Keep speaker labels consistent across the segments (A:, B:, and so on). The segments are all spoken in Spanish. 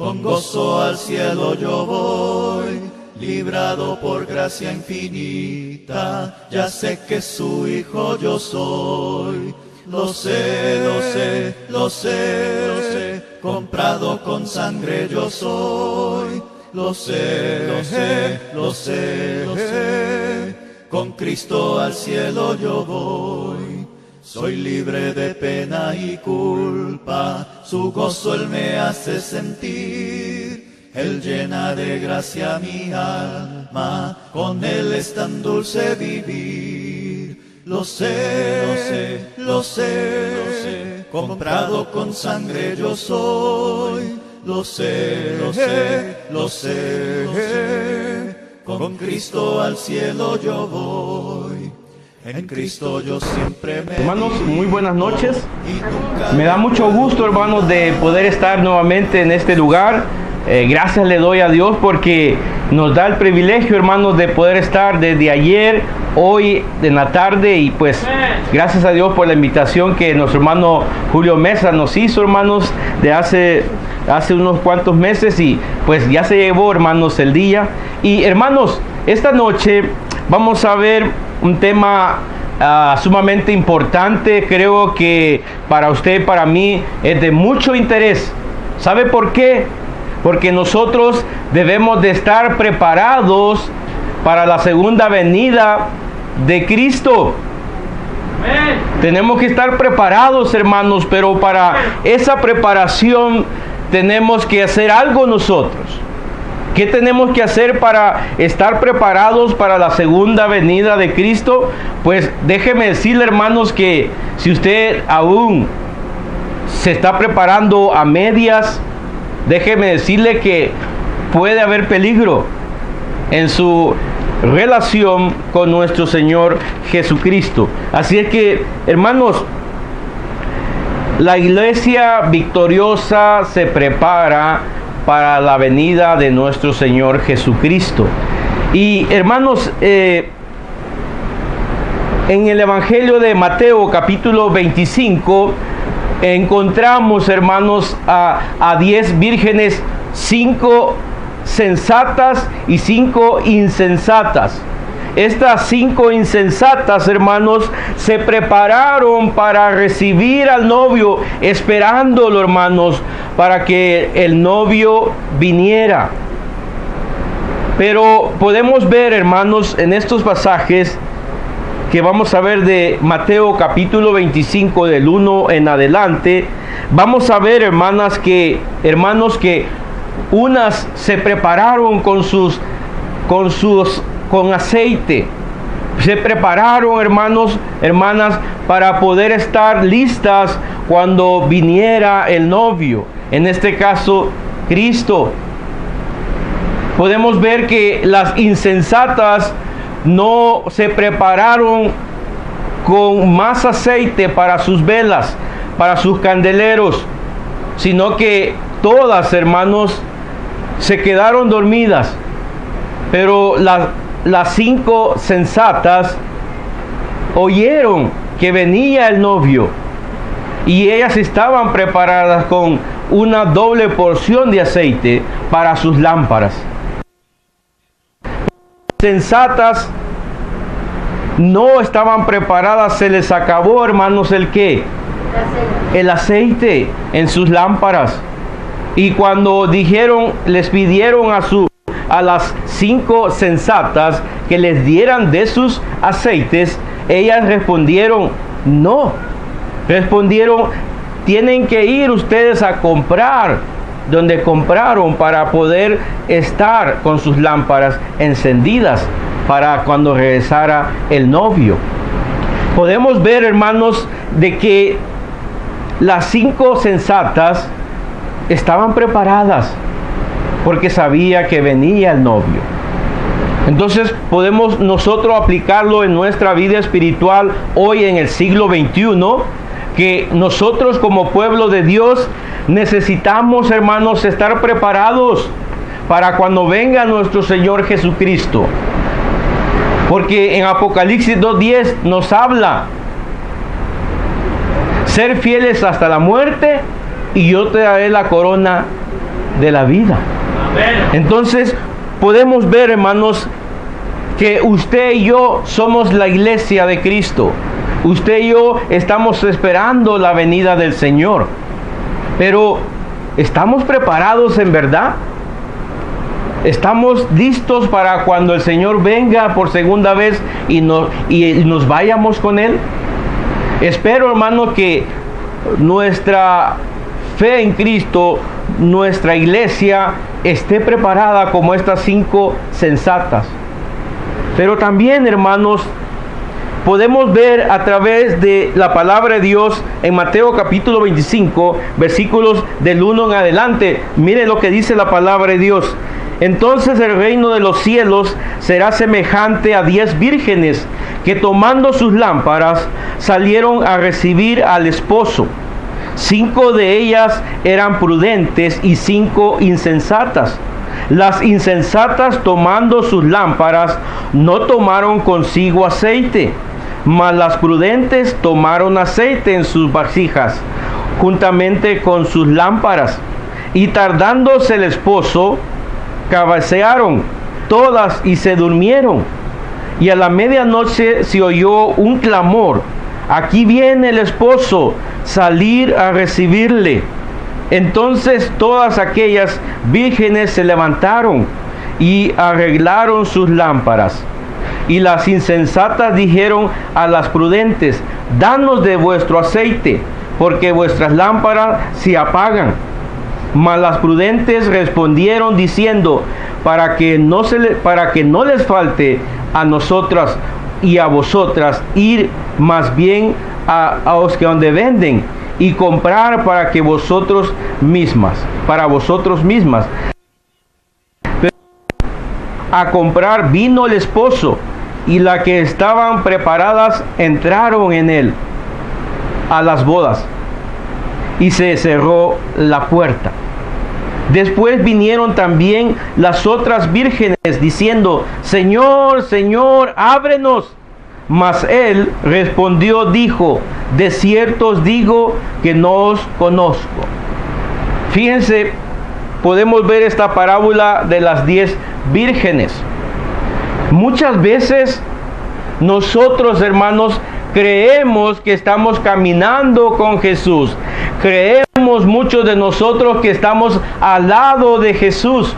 A: Con gozo al cielo yo voy, librado por gracia infinita, ya sé que su hijo yo soy. Lo sé, lo sé, lo sé, lo sé, comprado con sangre yo soy. Lo sé, lo sé, lo sé, lo sé, con Cristo al cielo yo voy. Soy libre de pena y culpa, su gozo Él me hace sentir. Él llena de gracia mi alma, con Él es tan dulce vivir. Lo sé, lo sé, lo sé, lo sé, comprado con sangre yo soy. Lo sé, lo sé, lo sé, lo sé, con Cristo al cielo yo voy. En Cristo yo siempre me...
B: Hermanos, muy buenas noches. Me da mucho gusto, hermanos, de poder estar nuevamente en este lugar. Gracias le doy a Dios porque nos da el privilegio, hermanos, de poder estar desde ayer, hoy, en la tarde. Y pues, gracias a Dios por la invitación que nuestro hermano Julio Mesa nos hizo, hermanos, de hace unos cuantos meses. Y pues ya se llevó, hermanos, el día. Y hermanos, esta noche vamos a ver un tema sumamente importante. Creo que para usted, para mí, es de mucho interés. ¿Sabe por qué? Porque nosotros debemos de estar preparados para la segunda venida de Cristo. Amén. Tenemos que estar preparados, hermanos, pero para esa preparación tenemos que hacer algo nosotros. ¿Qué tenemos que hacer para estar preparados para la segunda venida de Cristo? Pues déjeme decirle, hermanos, que si usted aún se está preparando a medias, déjeme decirle que puede haber peligro en su relación con nuestro Señor Jesucristo. Así es que, hermanos, la iglesia victoriosa se prepara para la venida de nuestro Señor Jesucristo. Y hermanos, en el Evangelio de Mateo capítulo 25 encontramos, hermanos, a 10 vírgenes, 5 sensatas y 5 insensatas. Estas 5 insensatas, hermanos, se prepararon para recibir al novio, esperándolo, hermanos, para que el novio viniera. Pero podemos ver, hermanos, en estos pasajes que vamos a ver de Mateo capítulo 25, del 1 en adelante, vamos a ver, hermanos, que unas se prepararon con aceite. Se prepararon, hermanos, hermanas, para poder estar listas cuando viniera el novio, en este caso Cristo. Podemos ver que las insensatas no se prepararon con más aceite para sus velas, para sus candeleros, sino que todas, hermanos, se quedaron dormidas. Pero las 5 sensatas oyeron que venía el novio y ellas estaban preparadas con una doble porción de aceite para sus lámparas. Sensatas no estaban preparadas, se les acabó, hermanos, ¿el qué? El aceite en sus lámparas. Y cuando les pidieron a las 5 sensatas que les dieran de sus aceites, ellas respondieron no. Respondieron, tienen que ir ustedes a comprar donde compraron para poder estar con sus lámparas encendidas para cuando regresara el novio. Podemos ver, hermanos, de que las 5 sensatas estaban preparadas porque sabía que venía el novio. Entonces podemos nosotros aplicarlo en nuestra vida espiritual hoy en el siglo XXI, que nosotros como pueblo de Dios necesitamos, hermanos, estar preparados para cuando venga nuestro Señor Jesucristo. Porque en Apocalipsis 2:10 nos habla: ser fieles hasta la muerte y yo te daré la corona de la vida. Entonces podemos ver, hermanos, que usted y yo somos la iglesia de Cristo. Usted y yo estamos esperando la venida del Señor. Pero ¿estamos preparados en verdad? ¿Estamos listos para cuando el Señor venga por segunda vez y nos vayamos con Él? Espero, hermano, que nuestra fe en Cristo, nuestra iglesia, esté preparada como estas 5 sensatas. Pero también, hermanos, podemos ver a través de la palabra de Dios en Mateo capítulo 25, versículos del 1 en adelante. Miren lo que dice la palabra de Dios. Entonces el reino de los cielos será semejante a 10 vírgenes que tomando sus lámparas salieron a recibir al esposo. 5 de ellas eran prudentes y 5 insensatas. Las insensatas, tomando sus lámparas, no tomaron consigo aceite, mas las prudentes tomaron aceite en sus vasijas, juntamente con sus lámparas. Y tardándose el esposo, cabecearon todas y se durmieron. Y a la medianoche se oyó un clamor: aquí viene el esposo, salir a recibirle. Entonces todas aquellas vírgenes se levantaron y arreglaron sus lámparas. Y las insensatas dijeron a las prudentes: danos de vuestro aceite, porque vuestras lámparas se apagan. Mas las prudentes respondieron diciendo: para que no les falte a nosotras y a vosotras, ir más bien a los que donde venden y comprar para vosotros mismas. Pero a comprar vino el esposo, y las que estaban preparadas entraron en él a las bodas, y se cerró la puerta. Después vinieron también las otras vírgenes diciendo: Señor, Señor, ábrenos. Mas él respondió, dijo: de cierto os digo que no os conozco. Fíjense, podemos ver esta parábola de las 10 vírgenes. Muchas veces nosotros, hermanos, creemos que estamos caminando con Jesús. Creemos muchos de nosotros que estamos al lado de Jesús,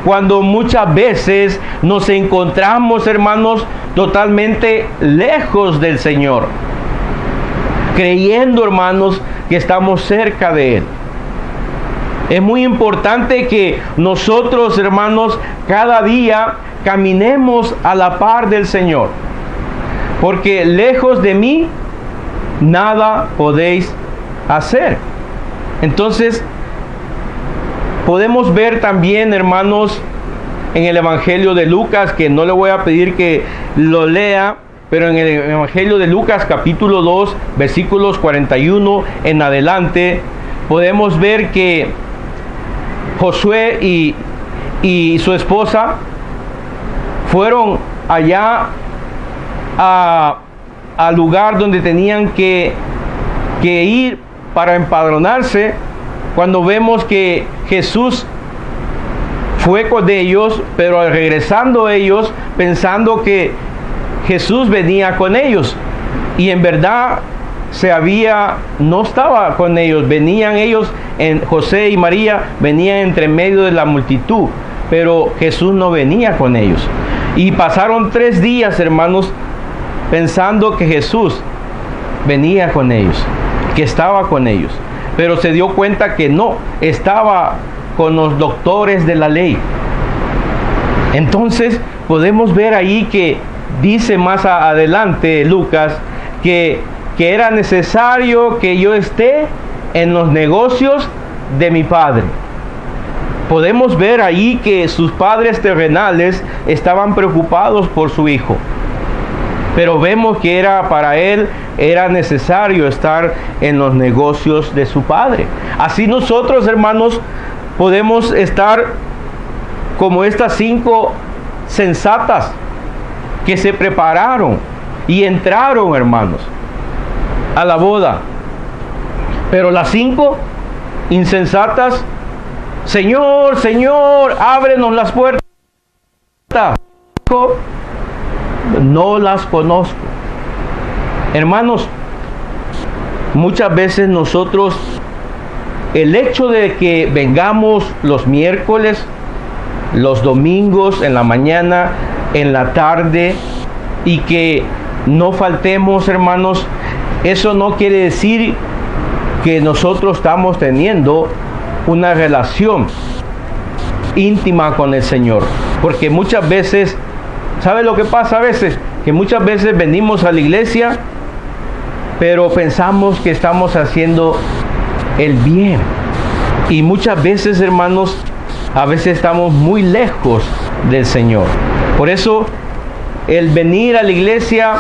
B: cuando muchas veces nos encontramos, hermanos, totalmente lejos del Señor, creyendo, hermanos, que estamos cerca de Él. Es muy importante que nosotros, hermanos, cada día caminemos a la par del Señor, porque lejos de mí nada podéis hacer. Entonces podemos ver también, hermanos, en el Evangelio de Lucas, que no le voy a pedir que lo lea, pero en el Evangelio de Lucas capítulo 2 versículos 41 en adelante, podemos ver que Josué y su esposa fueron allá al lugar donde tenían que ir para empadronarse, cuando vemos que Jesús fue con ellos, pero regresando ellos pensando que Jesús venía con ellos, y en verdad no estaba con ellos. Venían ellos, José y María venían entre medio de la multitud, pero Jesús no venía con ellos. Y pasaron 3 días, hermanos, pensando que Jesús venía con ellos, que estaba con ellos, pero se dio cuenta que no, estaba con los doctores de la ley. Entonces podemos ver ahí que dice más adelante Lucas que era necesario que yo esté en los negocios de mi Padre. Podemos ver ahí que sus padres terrenales estaban preocupados por su hijo, pero vemos que para él era necesario estar en los negocios de su Padre. Así nosotros, hermanos, podemos estar como estas 5 sensatas que se prepararon y entraron, hermanos, a la boda. Pero las 5 insensatas Señor, Señor, ábrenos las puertas. No las conozco. Hermanos, muchas veces nosotros, el hecho de que vengamos los miércoles, los domingos, en la mañana, en la tarde, y que no faltemos, hermanos, eso no quiere decir que nosotros estamos teniendo una relación íntima con el Señor. Porque muchas veces, ¿sabe lo que pasa a veces? Que muchas veces venimos a la iglesia, pero pensamos que estamos haciendo el bien. Y muchas veces, hermanos, a veces estamos muy lejos del Señor. Por eso, el venir a la iglesia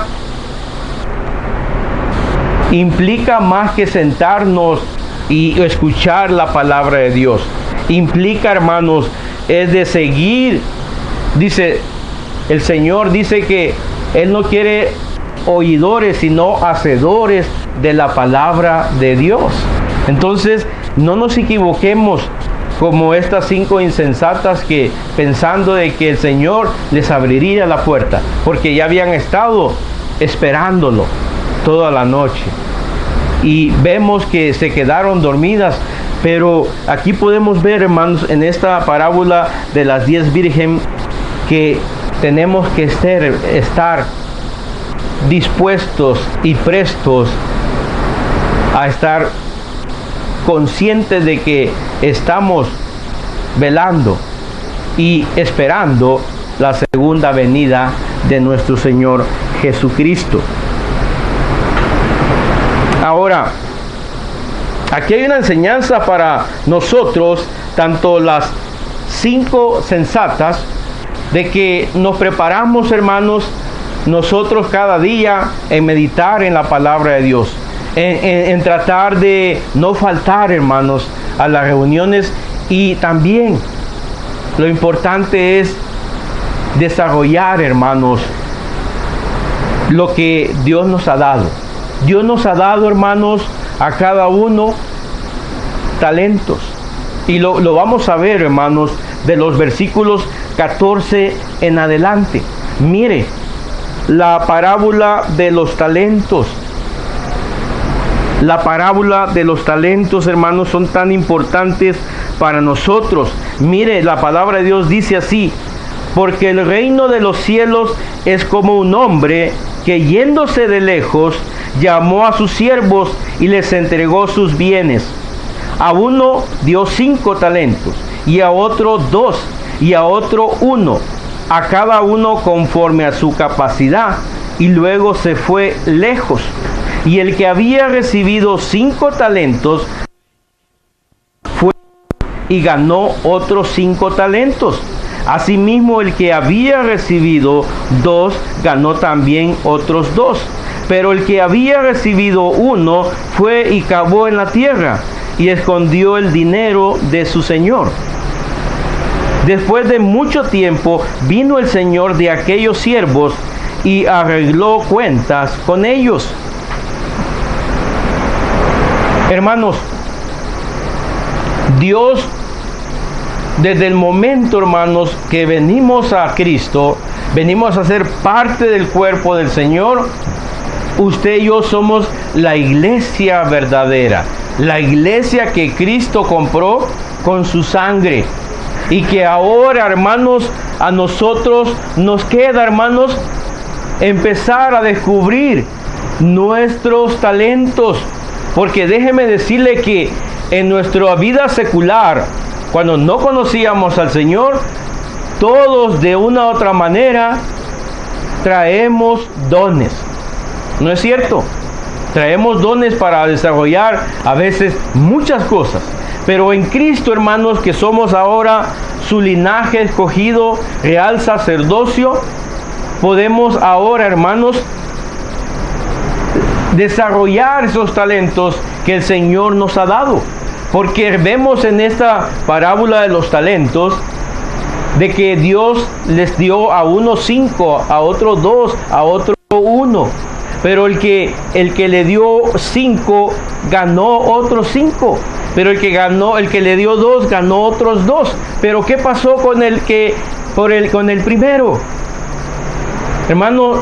B: implica más que sentarnos y escuchar la palabra de Dios. Implica, hermanos, es de seguir. Dice, el Señor dice que Él no quiere oidores, sino hacedores de la palabra de Dios. Entonces, no nos equivoquemos como estas 5 insensatas que pensando de que el Señor les abriría la puerta, porque ya habían estado esperándolo toda la noche. Y vemos que se quedaron dormidas, pero aquí podemos ver, hermanos, en esta parábola de las 10 vírgenes, que tenemos que estar dispuestos y prestos a estar conscientes de que estamos velando y esperando la segunda venida de nuestro Señor Jesucristo. Ahora, aquí hay una enseñanza para nosotros, tanto las 5 sensatas, de que nos preparamos, hermanos, nosotros cada día en meditar en la palabra de Dios, en tratar de no faltar, hermanos, a las reuniones, y también lo importante es desarrollar, hermanos, lo que Dios nos ha dado. Dios nos ha dado, hermanos, a cada uno talentos, y lo vamos a ver, hermanos, de los versículos 14 en adelante. Mire, la parábola de los talentos. La parábola de los talentos, hermanos, son tan importantes para nosotros. Mire, la palabra de Dios dice así: porque el reino de los cielos es como un hombre que, yéndose de lejos, llamó a sus siervos y les entregó sus bienes. A uno dio 5 talentos, y a otro 2, y a otro 1, a cada uno conforme a su capacidad, y luego se fue lejos. Y el que había recibido 5 talentos fue y ganó otros 5 talentos. Asimismo, el que había recibido 2 ganó también otros 2. Pero el que había recibido 1 fue y cavó en la tierra y escondió el dinero de su señor. Después de mucho tiempo vino el señor de aquellos siervos y arregló cuentas con ellos. Hermanos, Dios, desde el momento, hermanos, que venimos a Cristo, venimos a ser parte del cuerpo del Señor, usted y yo somos la iglesia verdadera, la iglesia que Cristo compró con su sangre, y que ahora, hermanos, a nosotros nos queda, hermanos, empezar a descubrir nuestros talentos. Porque déjeme decirle que en nuestra vida secular, cuando no conocíamos al Señor, todos de una u otra manera traemos dones. ¿No es cierto? Traemos dones para desarrollar a veces muchas cosas. Pero en Cristo, hermanos, que somos ahora su linaje escogido, real sacerdocio, podemos ahora, hermanos, desarrollar esos talentos que el Señor nos ha dado. Porque vemos en esta parábola de los talentos de que Dios les dio a uno 5, a otro 2, a otro 1. Pero el que le dio 5 ganó otros 5. Pero el que le dio 2, ganó otros 2. Pero ¿qué pasó con con el primero? Hermano,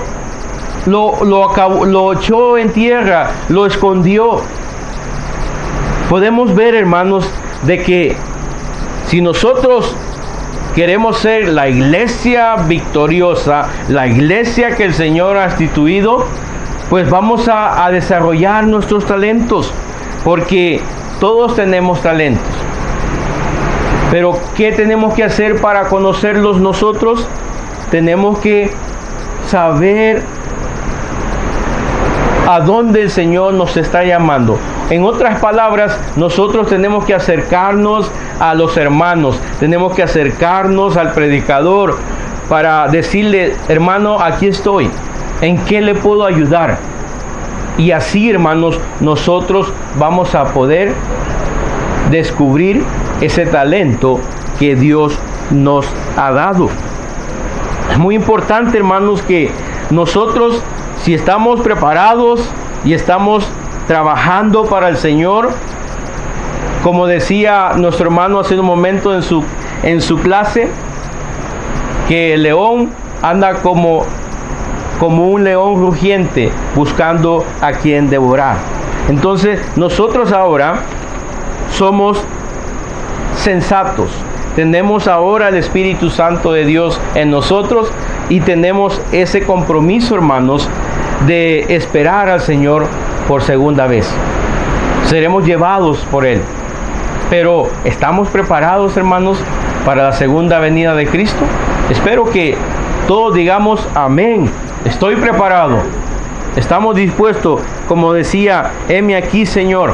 B: lo echó en tierra, lo escondió. Podemos ver, hermanos, de que si nosotros queremos ser la iglesia victoriosa, la iglesia que el Señor ha instituido, pues vamos a desarrollar nuestros talentos, porque todos tenemos talentos. Pero ¿qué tenemos que hacer para conocerlos nosotros? Tenemos que saber a dónde el Señor nos está llamando. En otras palabras, nosotros tenemos que acercarnos a los hermanos, tenemos que acercarnos al predicador para decirle: hermano, aquí estoy, ¿en qué le puedo ayudar? Y así, hermanos, nosotros vamos a poder descubrir ese talento que Dios nos ha dado. Es muy importante, hermanos, que nosotros, si estamos preparados y estamos trabajando para el Señor, como decía nuestro hermano hace un momento en su clase, que el león anda como un león rugiente buscando a quien devorar. Entonces nosotros ahora somos sensatos, tenemos ahora el Espíritu Santo de Dios en nosotros y tenemos ese compromiso, hermanos, de esperar al Señor por segunda vez. Seremos llevados por Él. Pero ¿estamos preparados, hermanos, para la segunda venida de Cristo? Espero que todos digamos amén. Estoy preparado. Estamos dispuestos, como decía: heme aquí, Señor.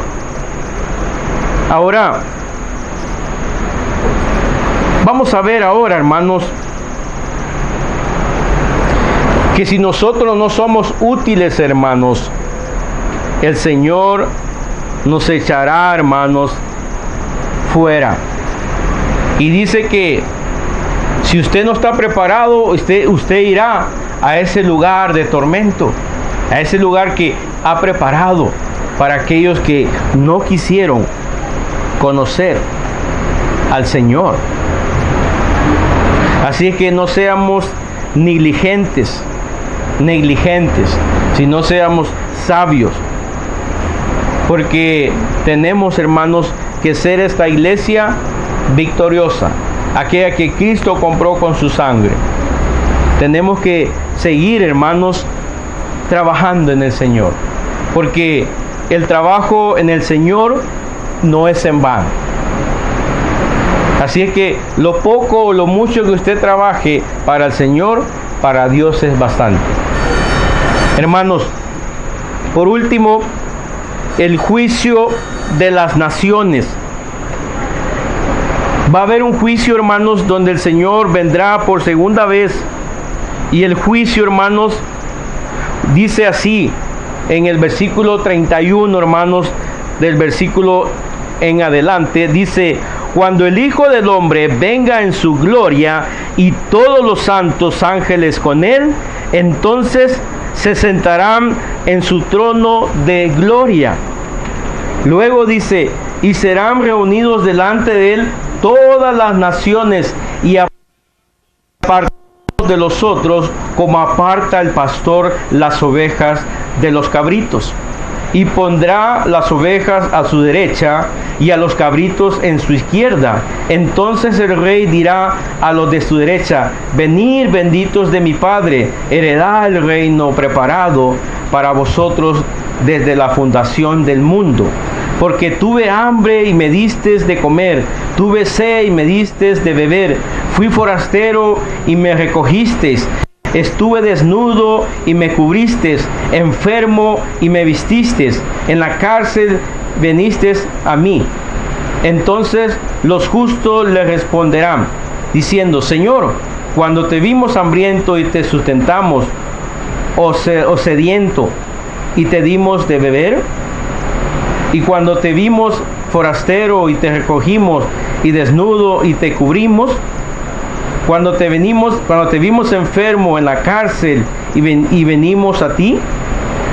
B: Ahora, vamos a ver ahora, hermanos, que si nosotros no somos útiles, hermanos, el Señor nos echará, hermanos, fuera. Y dice que si usted no está preparado, usted irá a ese lugar de tormento, a ese lugar que ha preparado para aquellos que no quisieron conocer al Señor. Así es que no seamos negligentes, sino seamos sabios, porque tenemos, hermanos, que ser esta iglesia victoriosa, aquella que Cristo compró con su sangre. Tenemos que seguir, hermanos, trabajando en el Señor, porque el trabajo en el Señor no es en vano. Así es que lo poco o lo mucho que usted trabaje para el Señor, para Dios es bastante. Hermanos, por último, el juicio de las naciones. Va a haber un juicio, hermanos, donde el Señor vendrá por segunda vez. Y el juicio, hermanos, dice así en el versículo 31, hermanos, del versículo en adelante, dice: cuando el Hijo del Hombre venga en su gloria y todos los santos ángeles con él, entonces se sentarán en su trono de gloria. Luego dice: y serán reunidos delante de él todas las naciones, y apartados de los otros, como aparta el pastor las ovejas de los cabritos. Y pondrá las ovejas a su derecha y a los cabritos en su izquierda. Entonces el rey dirá a los de su derecha: venid, benditos de mi Padre, heredad el reino preparado para vosotros desde la fundación del mundo. Porque tuve hambre y me distes de comer, tuve sed y me distes de beber, fui forastero y me recogisteis, estuve desnudo y me cubristeis, enfermo y me vististeis, en la cárcel venisteis a mí. Entonces los justos le responderán, diciendo: Señor, cuando te vimos hambriento y te sustentamos, o sediento y te dimos de beber, y cuando te vimos forastero y te recogimos, y desnudo y te cubrimos, cuando te vimos enfermo en la cárcel y venimos a ti.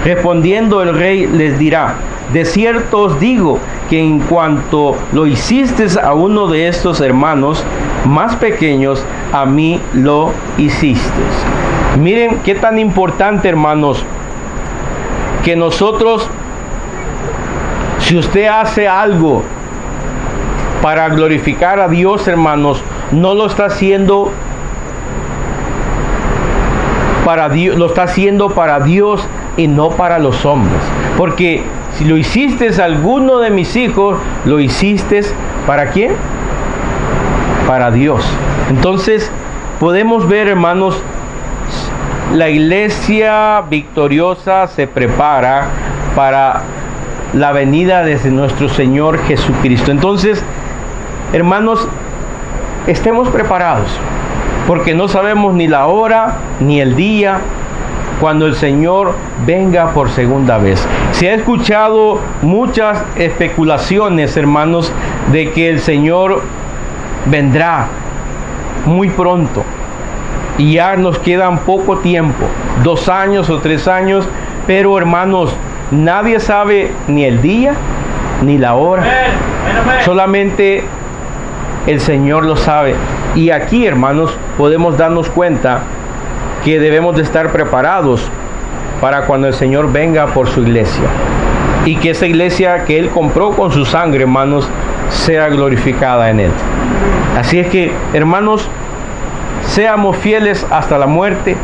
B: Respondiendo el rey les dirá: de cierto os digo que en cuanto lo hiciste a uno de estos hermanos más pequeños, a mí lo hiciste. Miren qué tan importante, hermanos, que nosotros, si usted hace algo para glorificar a Dios, hermanos, no lo está haciendo para Dios, lo está haciendo para Dios y no para los hombres. Porque si lo hiciste a alguno de mis hijos, lo hiciste ¿para quién? Para Dios. Entonces, podemos ver, hermanos, la iglesia victoriosa se prepara para la venida de nuestro Señor Jesucristo. Entonces, hermanos, estemos preparados, porque no sabemos ni la hora ni el día cuando el Señor venga por segunda vez. Se ha escuchado muchas especulaciones, hermanos, de que el Señor vendrá muy pronto y ya nos quedan poco tiempo, 2 años o 3 años, pero hermanos, nadie sabe ni el día ni la hora, solamente el Señor lo sabe. Y aquí, hermanos, podemos darnos cuenta que debemos de estar preparados para cuando el Señor venga por su iglesia, y que esa iglesia que Él compró con su sangre, hermanos, sea glorificada en Él. Así es que, hermanos, seamos fieles hasta la muerte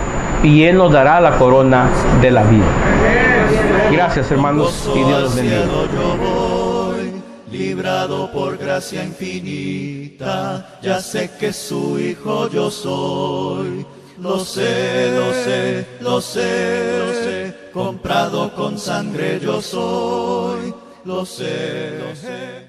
B: y Él nos dará la corona de la vida. Gracias, hermanos, y Dios los bendiga.
A: Librado por gracia infinita, ya sé que su hijo yo soy. Lo sé, lo sé, lo sé, lo sé, comprado con sangre yo soy. Lo sé, lo sé.